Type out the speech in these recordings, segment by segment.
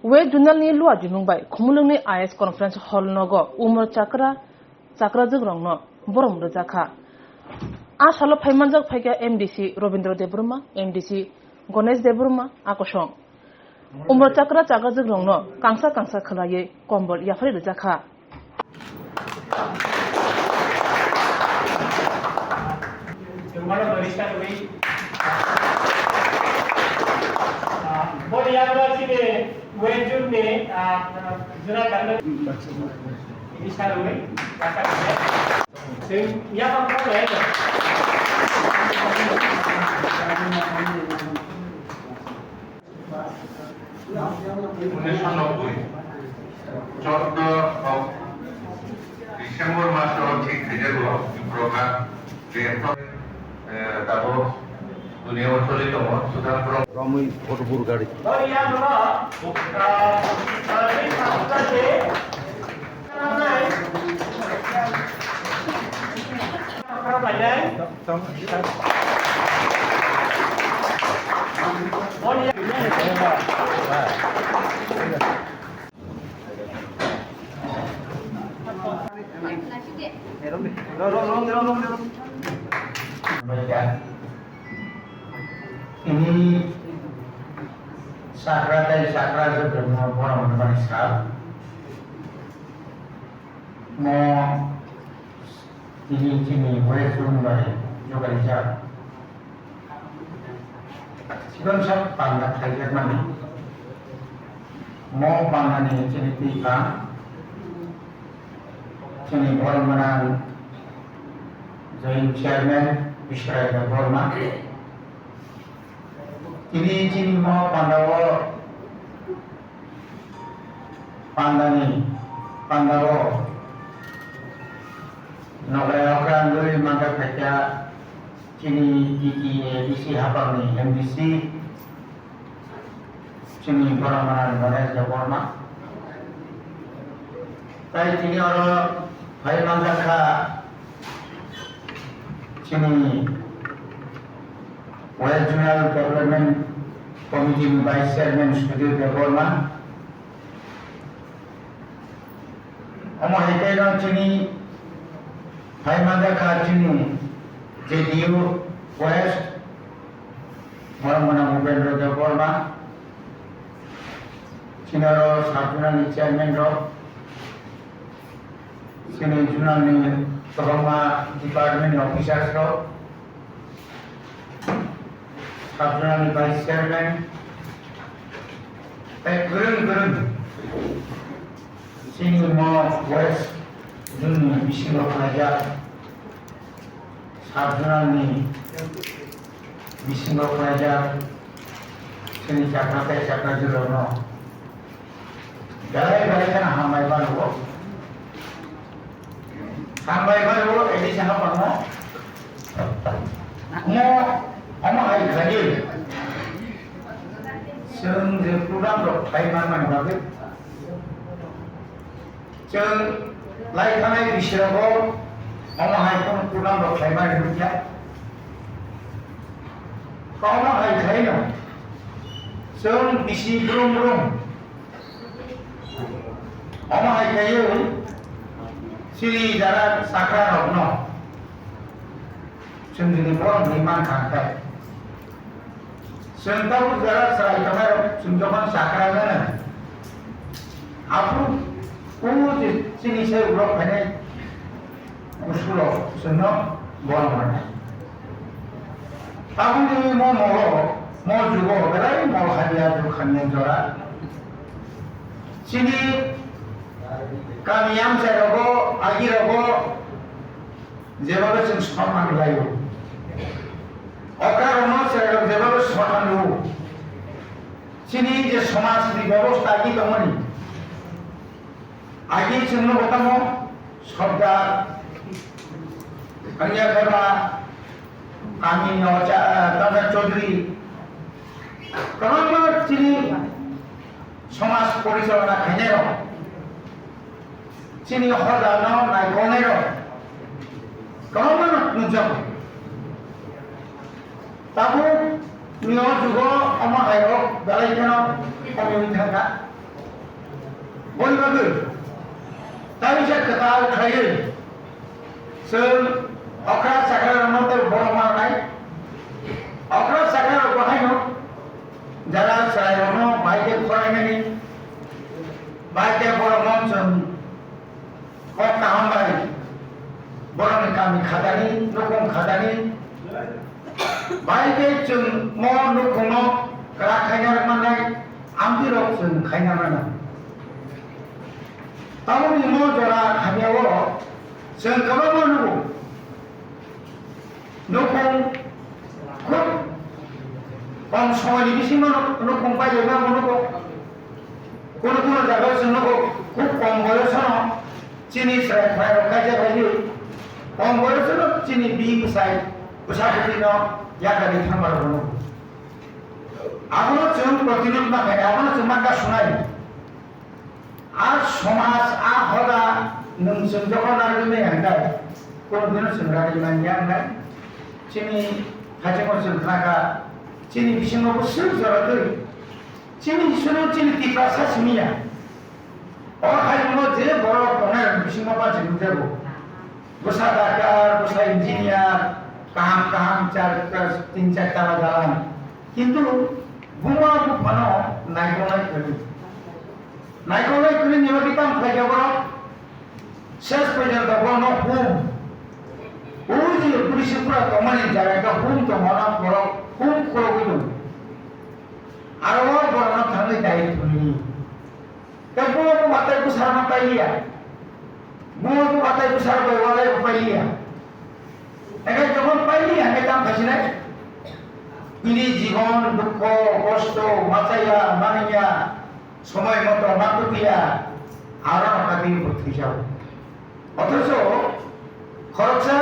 we junal ni lua jumung bai khumulung ni IS conference hall nogo umar chakra jogrong no borom rojaka a salo phaimanjak phaika MDC Robindra Debruma MDC Ganesh Debruma akosong umar chakra jogrong no kangsa khalaye kombol yafari rojaka Boleh yang bersih wujud ni, zona kalau ini sahaja, kata dia. Sing, yang apa lagi? December মাসে ঠিক থেকে programme তারপর দুনিয়া চলিতম সুতরাং Ramai foto gari. Oh iya benar. Ini apa sih? Apa banyak? Oh iya. Ini sakra dari sakra sebenarnya orang orang Islam mau ini boleh sumber juga bisa sekarang saya panggil saya mana mau panggil ini tiga sini orang mana jadi chairman Israel Burma ini mau Pandawo Nogara orang dulu maka kerja sini DC apa nih MDC sini orang Ganesh Debruma tapi sini orang Hai Mandaka sini Regional Development Committee Vice Chairman Sudhir Debruma Oma Hekairan sini Hai Mandaka sini JDU West Mana Bendra Debruma sini ro Sabunani Chairman ro sini Junani Sohama Department Officers ro Sabunani Vice Chairman gerun sini mau West Juni Bismillah Pelajar Sabunani Bismillah Pelajar sini Cakra Jurono Galai kan hamai baru ini siapa mau Oma hai khadir seng je program ro thaiman man babe seng lai khanai bisrago oma hai kon program ro thaiman rutia oma hai khaina seng bisi brum oma hai khayo sili dara sakra rokno seng jini bon liman khantai Sentahu jarak serai kamera sunjokan sakra mana? Aku sini saya ulang hanya usulo senang buang mana? Aku ni mau juga berai mau hadiah jora. Sini kami yang saya rogo, agi rogo, jawab semua layu. Orang saya jawab semua dulu. Sini je समाज की व्यवस्था की कमनी आगे चलने बताओ सरदार कन्या करवा कामी नौचा तंदर चौधरी कमर चीनी समाज परिचालना खेनेरो चीनी हर नाम नाइ कोनेरो कमर नुजब tabu niyo juga oma ayo dalai kena kami minta बयबो दा बिसोर खोथा खायो जों अख्रा साख्रा न'ते बर' मावनाय अख्रा साख्रा गहायनो যারা সারায়নো বাইকে ফরাইনানি বাইকে बर' मावजों kok kahambai borong kami khadani nukung khadani baike जों mo nukungo kra khayar manai amdirok जों khayna mana tamoni mo jora khamiawo जों kabamo nukung খুব কম সময়নি বেশি নukung পাইলে না nukung কোন কোন জায়গায় जों nukung খুব কম বয়সনো চিনি সাই কাজে ভাই কম বয়সে চিনি বি সাই উসাপতি ন ইয়াগারি থামার হল আগুন जों প্রতিরোধ না খাই আগুন जों মাকা শোনাই আর সমাজ আ হদা নংসং যখন আর মে আন্দাই কোনদিন जों রাজি মানিয়া নাই চিনি হাজেমো जों থাকা চিনি বিসঙ্গ বসে জড়াতই চিনি শুনো চিনি টিপা সাসমিয়া orang je borok konar bising apa je nujabo, bosa dakar, bosa engineer, kaham car 3-4 tala jalan, কিন্তু bunga bu pano naikolai kali nyawati tam kaya borok, ses pejal bono hum, uji polisi pura tomani jaga hum to mana borok hum koro gitu, arwah borok thangai dai tuni. Tapi aku matai besar matai dia, aku matai besar berwalai berpailia. Agar jangan pailia, kita kasih naik. Ini jiwan, duko, kosto, mataya, mania, semua motor matu dia, arah kami berkisah. Otherso, khorcha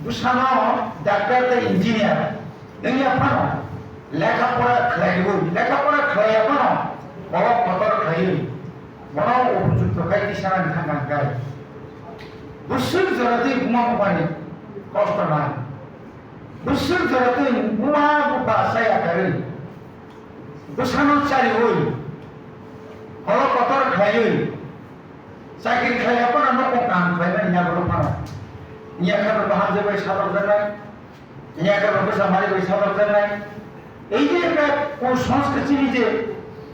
busana, doktor dan engineer, ini apa? Lekapura khlai apa? Bawa motor khlai. Mana উপযুক্ত কাই দিশানা ঢাকা গায় বুসুর জরাতে ঘুমা পানি কষ্ট নাই বুসুর জরাতে ঘুমা বাসায়া করে বুসানো চারি হই হল কতর খাই চাকরি খাই আপন নকো কাম খাই না ইয়া বড় পানা ইয়া খানো বাহার যে বই সাদর জানাই ইয়া খানো বসা মারি বই সাদর জানাই এই যে একটা সংস্কৃতি যে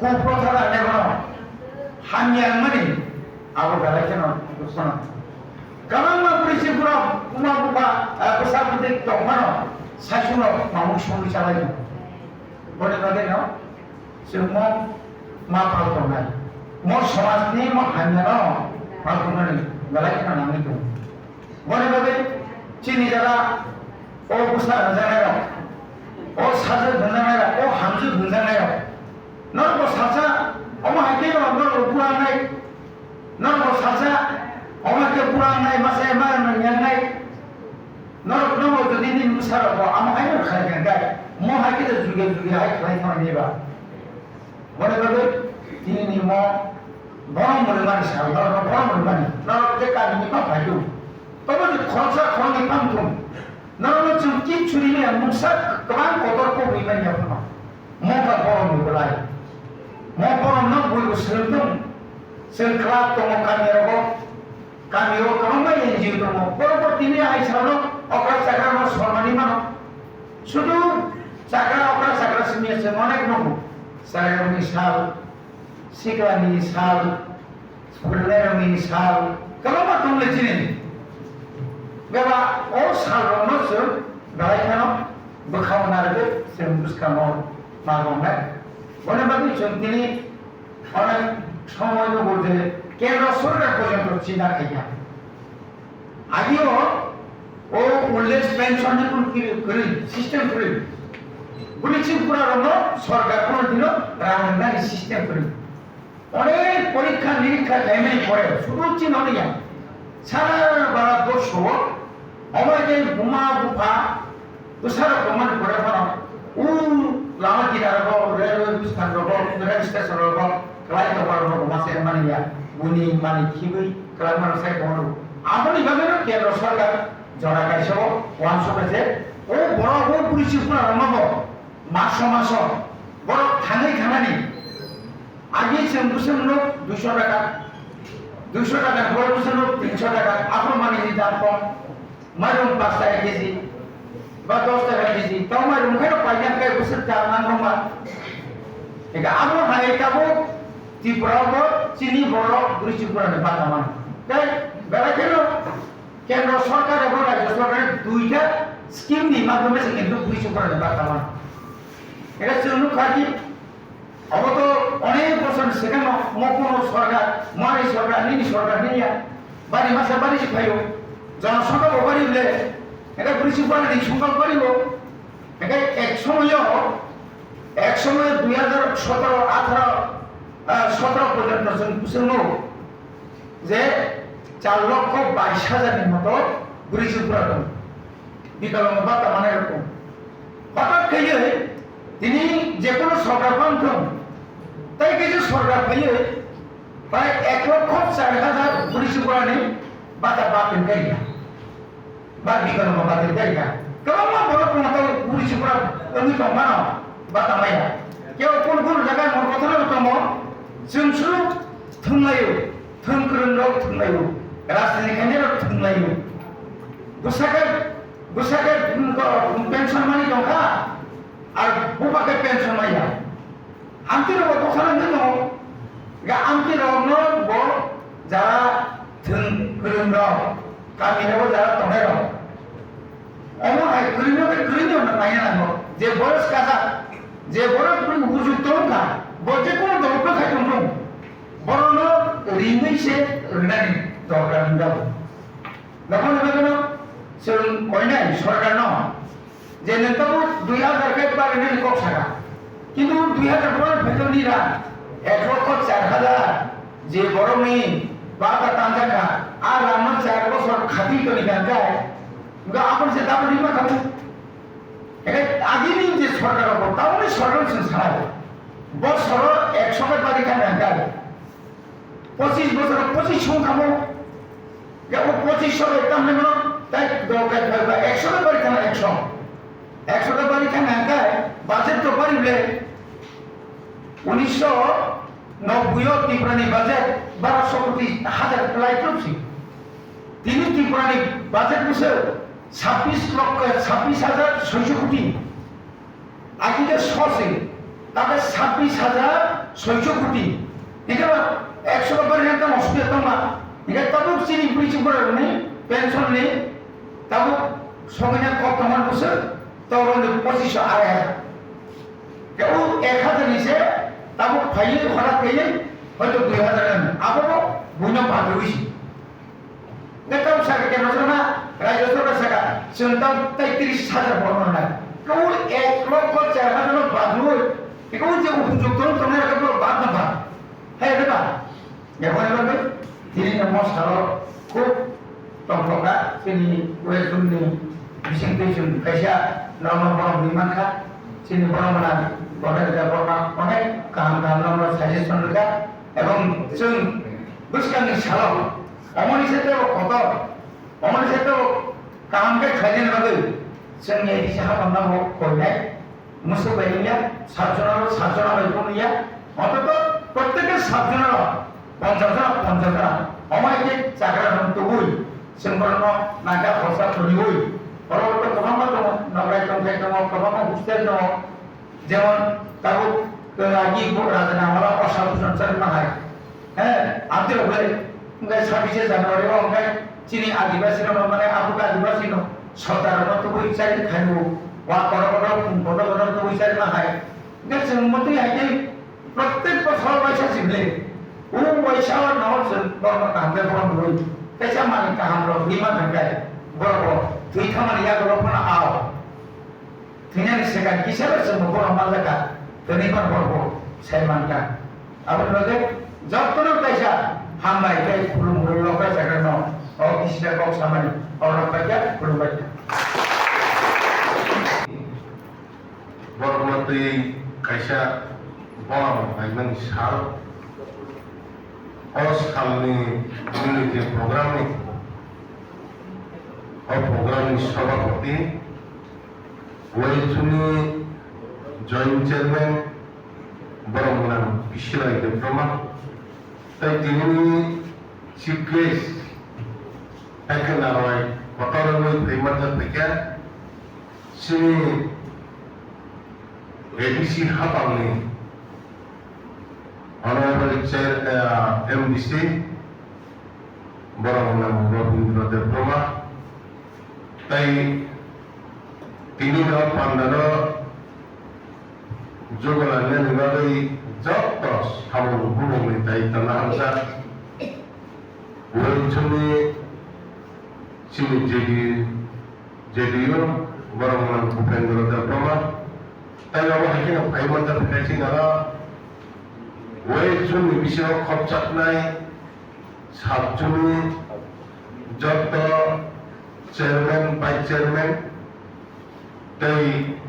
কুপ্রথারা নেবানো hanya mani, aku galak cina, busana. Kalau mau polisi pura, mau buka besar putih tongkano, saya cuma mau semua cara itu. Boleh bagi no? Semua mau paltongan, mau samas ni mau hanya no, paltongan ni, galak cina nama itu. Boleh bagi cini jala, oh besar jangan oh saja jangan oh hamzu jangan no saja Oma hakim orang kurang naik, nama saja oma ke kurang naik masa emang yang naik, nama jadi ini besar apa? Ama hakim kerja enggak, mau hakim itu juga hakim lain orang ni bah. Boleh betul? Ini mau borong boleh mana sih? Kalau borong boleh mana? Nama jika ini apa itu? Tapi di khorsa khorang ni pangtung, nama cuma curi ni yang musak keman kotor ko bukan yang apa? Mau ke borong boleh. Mau orang nak boleh selendung, selkelap temu kami kalau mai yang jiu temu, kalau ini ayah selalu okra sakra mau sormani mana, sudah sakra okra sakra semia semuanya nunggu, saya misal, sikla misal, sebenarnya misal, kalau mau tunggu sini, bahwa oh salah masuk, baik kan, berkau narik, sembus kamu malamnya. Boleh bagi contoh ini orang semua itu boleh kerana surga pun Cina kaya. Adio, oh old pension ni pun kiri sistem kiri. Boleh cimpura rono surga pun dino ramai sistem kiri. Orang periksa niriksa kami boleh. Suruh Cina ni ya. Salah barat dosa, orang yang buma buka, besar peman boleh mana. Lama tidak ada railway buskan robot, railway station robot, kelai kapal robot masih mana ya, bunyi mana kiwi, kelai mana saya kamu. Apa ni bagaimana kerana surga jora kaisa, wan surga je, oh borong polisi pun ramai bo, masuk, borong thangai ni, আগে বুঝছেন লোক 200 টাকা 200 টাকা বড় বুঝছেন লোক 300 টাকা আপনার মানে দাম কম মারুম 5 টাকা কেজি বা 10 টাকা কেজি তাও মারুম খাই পাইনা খাই বুঝছেন চার মান রমা এটা আবো হাই কাবো ত্রিপুরা চিনি বড় ত্রিপুরা বাতামান তাই বেলা কেন্দ্র সরকার এবং রাজ্য সরকারের দুইটা স্কিম নিয়ে মাধ্যমে কিন্তু ত্রিপুরা বাতামান এটা চলুন কাটি অবত অনেক বছর সেখানে মকুন সরকার মারি সরকার নিনি সরকার নিয়া বাড়ি মাসে বাড়ি খাইও জনসংখ্যা বাড়িলে এটা ত্রিপুরা সংকল্প করিব এটা এক সময় 2017-18 পর্যন্ত শুনবো যে 4,22,000 মতো গুরিশি পুরাতন বিকলঙ্গ বাতা মানে এরকম হঠাৎ খেয়ে তিনি যে কোনো সরকার পান্থন তাই কিছু সরকার পেয়ে প্রায় 1,04,000 গুরিশি পুরানি বাতা বাতিল করিয়া বা বিকলঙ্গ বাতিল করিয়া কেমন বড় মতো গুরিশি পুরা এমনি তো মানো বাতা মাইয়া কেউ কোন কোন জায়গায় মোর কথা নতম जोंसु थुनलायो थुनग्रोनराव थुनलायो राजधानी खानेराव थुनलायो गुसाके पेन्सन मानि दंखा आरो बबाके पेन्सन माइया आमतिराव दखानानै दङ गा आमतिरावनो ब जारा थुनग्रोनराव गामिराव जारा दंनायराव अमा हाय ग्रिनो नायना नांगौ जे बरस काजा जे बरस हुजुग दंखा बजे कोन दंखा खायदों दं बरनो रिनैसे रिनानि दरकार दाव नखन बेगनो जों कयनाय सरकार न जे नोंथांखौ 2000 के बारनो कक सागा किन्तु 2000 बरन फैदोनिरा 1,04,000 जे बरनि बाता तांजाका आ रामन 4 बছর खाती कनि गांगाय गा आपन से दाबनि मा खाबो एके आगिनि जे सरकार तावनि सरकार संसार বছর 100 के बारी खाना गाय 25 বছর 25 খাবো যাবো 2500 একদম নেব তাই দরকার খাবে 100 के बारी खाना 100 के बारी खाना गाय বাজেট তো পারিলে 1990 ত্রিপুরানি বাজেট 1200 কোটি হাজার প্লাই করছি তিনি ত্রিপুরানি বাজেট বসে 26,26,600 কোটি আগে সসে তাকে 26,600 কোটি এখানে 100 টাকা করে একটা অসুবিধা তো না এখানে তবু চিনি পুলিশ করে নেই পেনশন নেই তবু সঙ্গে কত আমার বসে তখন 25,000 কেউ 1,000 নিছে তবু ফাইলে হঠাৎ পেয়ে হয়তো 2,000 আবারও বুঝে ভাগ হয়েছি দেখতাম সাকা কেন না রাজ্য সরকার সাকা শুনতাম 33,000 বর্ণনা নাই কেউ 1,04,000 বাদ হয়ে itu je unjuk turun turun ada kalau bad na bad, hai ada bad, ya boleh boleh, jadi nomor kalau kau tongkrongan sini kue suni, bising bising, kerja nomor orang lima kan, sini orang mana, boleh ada orang mana, kaham nomor suggestion juga, এবং जों बुझकानि सालाव अमनि सेतो खबर अमनि सेतो कामके खायनो लागै जोंनि साहा बांनांगौ कयनाय मुसु बायनिया सातजना बायनिया অন্তত প্রত্যেকের সাতজনের 50 জন অমাইকে চাকরা নতুই সম্পূর্ণ নাগা খরচা করিবই পরবর্তী কমানো তো নগরাই কমপ্লেক্স তো কমানো বুঝতে তো যেমন তাও আগে রাজনা আমরা অসাধু সঞ্চার না হয় হ্যাঁ আজকে বলে 26 জানুয়ারি অঙ্কায় চিনি আদিবাসী মানে আপুকা আদিবাসী নো সরকারের মতো বিচার খাইবো বা বড় তো বিচার না হয় দেখছেন মতই আইতে প্রত্যেক বছর পয়সা শিখলে ও পয়সা নহর বড় কামে বড় হই পয়সা মানে কাম র বিমা ভাগায় বড় তুই খামার ইয়া গরপনা আও থিনানি সেকা কিসের জন্য বড় মালকা তনিবার বড় সাইমানটা আবার লগে যতন পয়সা হামাই তাই খুলুম লোকা জায়গা ন ও কিসটা কম সামানি অর পয়সা খুলুম পয়সা বর্তমানে কাইসা বনাম সার অসালনি যে প্রোগ্রামনি সভাপতি ওয়েলচুনি joint chairman Borong Bishila diploma. Tadi chief guest akan narai kotoran payment mereka sini ABC Hapang ni Honorable Chair MDC Borong Robindra diploma. Tadi ini pandara Jogalannya nilai jatuh kamu belum minta tanah hamzah. Wajibnya sini jadi barang Bupendra diploma. Tapi awak hanya payment terkait nara. Wajibnya bisa khorjat naik. Sabjuni jatuh chairman, vice chairman. Dari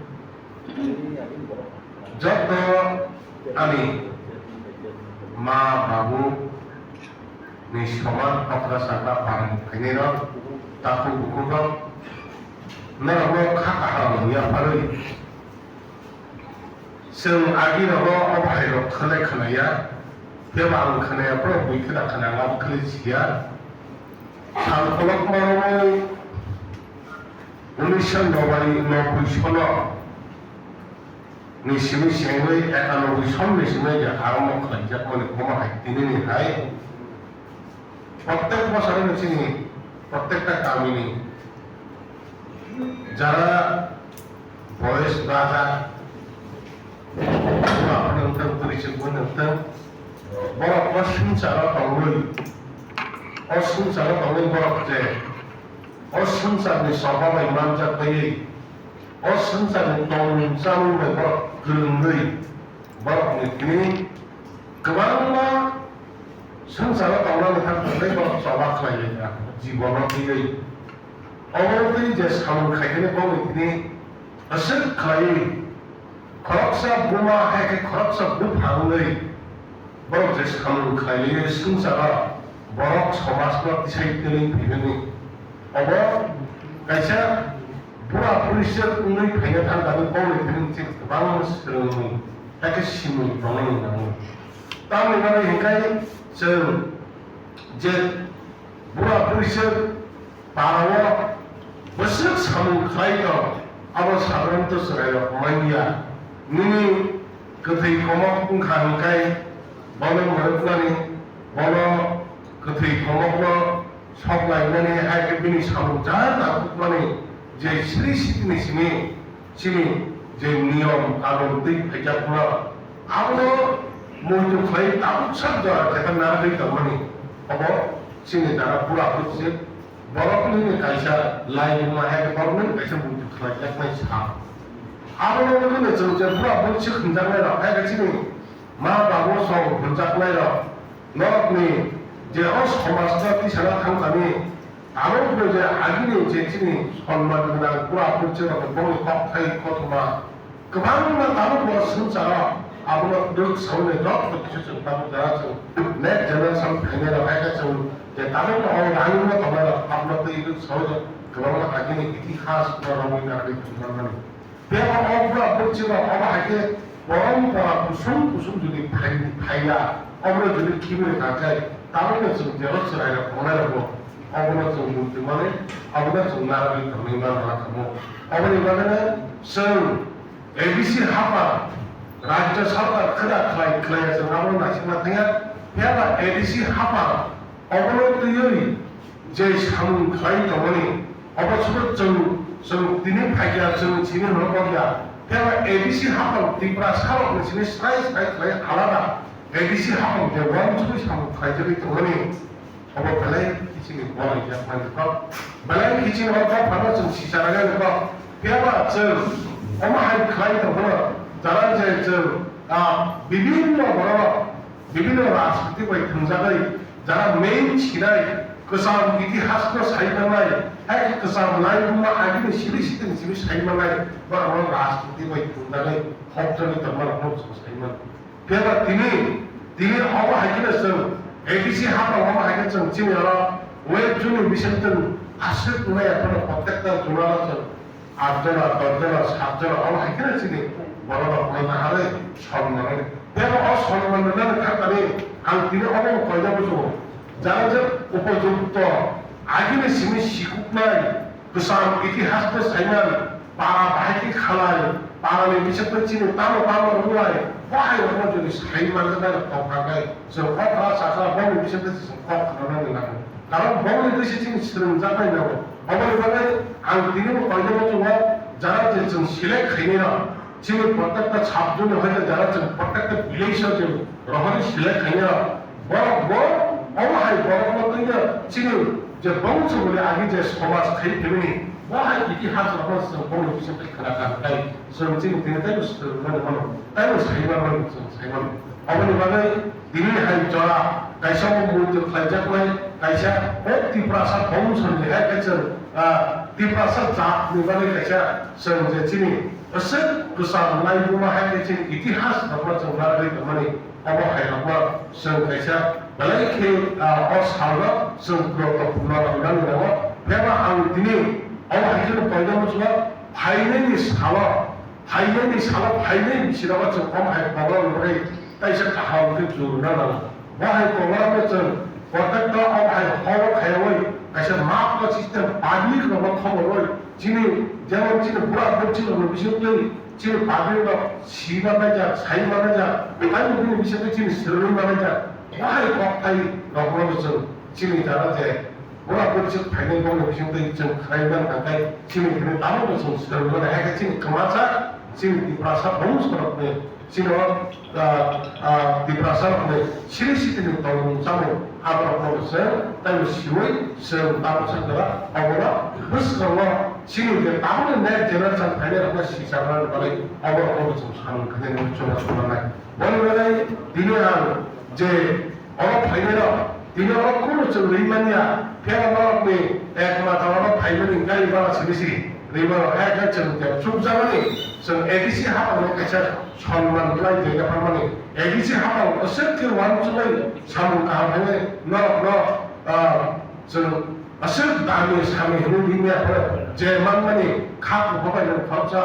jatuh ani ma babu ni soman apra sakra parang kainero taku bukuno naro khaka ya paroi sing agi ro obairo khane ya pebang khane ya pro bui khana ngam khli sia sal kolok maro 1990 সালে ni simi sengwe ekanoi samme sime ya aramo khajak mane koma hai tinini hai প্রত্যেক বছরের চিনি প্রত্যেকটা কামিনী যারা বয়স রাজা আপনি উত্তর পরিচয় বই উত্তর বড় অসংসার তঙ্গই বড় যে অসংসারनि স্বভাব ইমান যাত্রাই অসংসারनि তংজামে বড় गोरोङै बर'नि दिनै गोबां संसाराव थांनानै थांनानै बर' सभा खालायो जीवनाव दिनै अबरति जे सामखायखौनो बावै दिनै असर खालायो खरकसा बुमा हायके खरकसा बुफाङै बर' जे सामखायो संसाराव बर' समाजखौ दिसायदोनै फैनानै अब कायसा बुरा पुलिसजों उन्दै फैनो थांनानै बावै दिनै गोबां सोलोंनो हायके सिमु दंनांगौ तामिलनाडु हिंखाय जों जे बुरा पुलिसजों बाराव बोसोर सामखायो अब साधारनथ सरायो मानिया निनि गोथै खमक बुंखांखाय बावनो मोरनानै बावनो गोथै खमकनो सबलायनानै हायके बिनि सामजा नाखुमानै जे सिरि सिरिनि सिनि जे नियम आरो दै फैजाखुना आबो मुझे खाई ताबुक सब जो कहता नाम नहीं करवानी अब सिंह दारा पूरा कुछ बरफ नहीं कैसा लाइन में है बरफ नहीं कैसा मुझे खाई तक नहीं छाप अब लोगों ने जो पूरा कुछ खंजर में रखा है कैसी नहीं माँ बाबू सौ खंजर में रख लोग ने जो उस समाज की सलाह हम कभी अब लोग जो आगे ने जेचिनी सम्मान करना पूरा कुछ रख बहुत कॉफी कोटमा कमांड में ताबुक बहुत संसार आपनो दुख सौने दो तो किसी से ताबुक जरा से नेक्स्ट जनरेशन फैले रखा है जो जे ताबुक और रानी में तो हमारा आपनो तो ये सौज कमांड आगे ने इतिहास और रंग का भी कमांड पे और पूरा कुछ ना अब आगे परंपरा कुसुम जो फाइला और जो किबे का जाए ताबुक जो जरूरत से आया होना रहो अब ना जो मुझे माने अब ना जो ना भी करने ना रखो अब ये बात है सर ABC हापा राज्य सरकार खड़ा खाई से नाम नासिमा थिया फेला ABC हापा अवलोक यही जे सामु खाई तमनि अवसर जों दिनै फाइया जों सिनि न गया फेला ABC हापा तिब्रा सारो सिनि साइ खाई आलादा ABC हापा जे वन सुइ सामु खाई जरि तमनि अब भले किसिनि बय जा मानखौ भले किसिनि अब फाना जों सिसारागा नखौ फेला जों अमा हाय खाई तमनि যারা যে বিভিন্ন বড় বিভিন্ন রাজনীতি বাই থামজাগাই যারা মেইন ছিনাই গোসাম ইতিহাসকে সাইমানাই এক গোসাম লাইবুমা আগিনি সিরি সিরি সিরি সাইমানাই বড় বড় রাজনীতি বাই থামজাগাই হবজনি তমার হব সাইমান পেবা তিনি অবহাইকিনা जों ABC হাবা অবহাইকিনা जों চিনিরা ওয়েব জুনি বিশেষজন আশ্রিত নয় এখন প্রত্যেকটা জোড়ালা আটজনা দশজনা সাতজনা অবহাইকিনা চিনি বড় বড় হারে সম্মানের এবং অসম্মানজনক থাকলে তিনি অবং কয়দাবো যারা যে উপযুক্ত আগের সিমি শিখুক নাই গোসাম ইতিহাসকে সাইমান পাড়া বাহাইকে খালায় পাড়ানি বিশেষকে চিনি তামো তামো রুয়ায় বাহাই রকম যদি সাইমান জায়গায় তফাকায় जों क'क्रा साखा बंग बिसोरखौ जों क'क खालामनानै लागोन कारण बंगनि देशे जों सोलोंजानाय नांगौ अबले बागै आं दिनै कयदाबो जोङो যারা যে जों सिलेक्ट खायनो जोंनि प्रत्येकता साबजोंनो हयতো যারা जों प्रत्येकता भिलेजाव जों रहरि सिलेक्ट खायनो बर'बो अबहाय बर'बोनो जोंनि जे बंश बले आगे जे समाज खाय फेमिनि बहाय इतिहास रखो जों बंग बिसोरखौ खोनाखानाय जों जों दिनै सोलोंनानै ताই सायमान अबले बागै दिनै हाय जरा कायसा मुद्दे खायजाखनाय कायसा तिप्रासा बंशनि हाय कायसा तिप्रासा जातनि बागै कायसा जों जे चिनि एसे गोसार नायबुमा हाय कायसा इतिहास रखो जों लागाय माने अबहाय रखो जों कायसा बलायखे असालगा जों ग्रोथ पुना लानानै दङ बेबा आं दिनै अबहाय जों कयदाबो जों फाइनालि साला फाइनालि बिसिराबा जों अबहाय बावलाय ताइसा खाहावखौ जुरुना लाङो बाहाय कलाबो जों प्रत्येकता अबहाय हर खायावै कायसा मापका सिस्टेम पाब्लिक रबा खबरै जिनि जेमन जिनि बुरा बच्चिनो बिसोरखौ जिनि पाब्लिक सिबानाय जा साइबानाय जा बेखायनो बिनि बिसोरखौ जिनि सोलोंनाय जा बाहाय कथाय रबो जों जिनि जाना जे बुरा बच्चि फाइनाल गावनि बिसोरखौ जों खायबान थाखाय जिनि दिनै दाबो जों सोलोंनो हायाखै जिनि खोमासा जिनि दिप्रासा बंशरबनो जिनो दिप्रासारबनो सिरिसितिनि दंजामो आबादफोरजों ताइम सिवै जों दाबो सोलोंला अबला बोसोराव जिनि जे दाबो नेक्स्ट जेनेरेसन फाइनाल सिसारनानै बालाय अबला जों सानखायनो जों सोलोंनाय बनिबालाय दिनै आं जे अल फाइनाल दिनै अल कुनु जों रैमानिया फेरामानि एकमाथावल फाइनाल गायबा सिरिसि रैमाव हायका जों सुबजामानि जों एडिसि हाबानो कायसा सन्मान लाय जायगा फारमानि एडिसि हाबाव असोरके वानसुलै सामु काहाफाने न जों असोर दानि सामि हिनु लिमियाफोर जे मानमानि खाखु हबायनो फावसा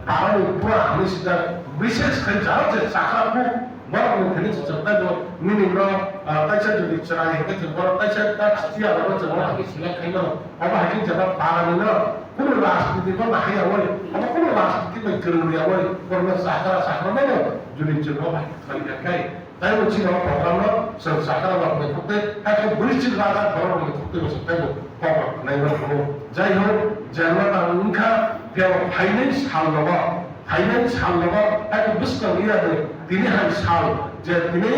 पाहानि पुरा हानिसिदा विशेष खायसा जे साखाखु बरं थेनि जोंता दो मिनिनो कायसा जुदि चराय हेके जों बरं कायसा तास्तिया रबो जों हाकि सिलेक्ट खायनो अबा हाकि जबा पाहानिनो कुनु राजनीतिखौ नाहायावै अब कुनु राजनीति बै गोरोंयावै बरं साखरानो जुदि जों अबा खालियाखै ताই मोनसे न प्रग्रामनो जों साखरा लाबोनो थुक्ते हाकि ब्रिटिश राजा बरं थुक्ते जों ताइबो कबर नायनो हागौ जाय हो जेनबा उनखा बेयाव फाइनेन्स हालनोबा हाकि बुस्थु इरादे दिनै हाय साल जे दिनै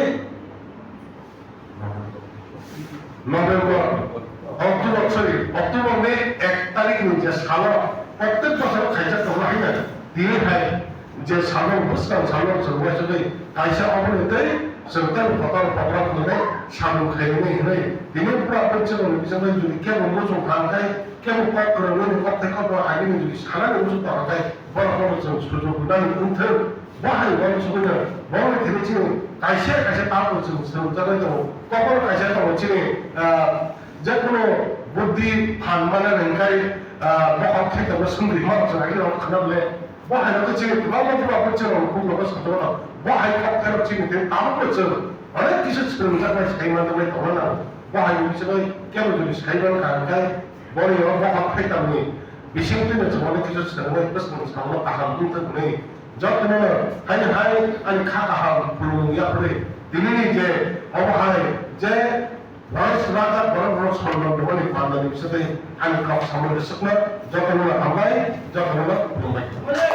नभेम्बर अक्ट'बर में 1 तारिखनि जे सालाव प्रत्येक बोसोर खायजा दंलायनो दिनैहाय जे सालाव बुस्थु सालाव जोंबाय कायसा अबले जों दा प्रग्राम होनाय सामु खायनाय होनाय दिनै पुरा बोसोराव बिजों जुदि केबो मोजों खांखाय केबो ककरनो कथाखौ आगिनि जुदि सालानो मोजों थाखाय बर'खौ जों सुजुग होनानै उनथों बाहाय बर'सुबैनो बर'नि दिनैथिं कायसा ताबो जों सोलोंजानाय दङ ककर कायसा दङ दिनै जेखुनु बुद्धि फानमाना नोंखाय बखम खायदाबो सोंग्रि मावजों आगिराव खानाबले बाहायनायखौ जों गोबां पुरा बोसोराव बुंनोबो सानदों बाहाय ककराव जों ताबो जों अनेक किसु सोलोंजानाय सायमाननाय दङना बाहाय बिसोरो केबो जुदि सायमान खांखाय बरियाव बखम खायदाबनि बिसिंथिनो जों अनेक किसु सोलोंनाय बोसोर सामनो आहाम बुंथोंनै जतनो हाय आनि खाहा फुलुंगियाफोर दिनैनि जे अबहाय जे राजा बर'बर सन्मान दङनि पान्दानि बिसोर आनि खाव सामनो सोखना जतनो हाबाय जतनो खुलुमबाय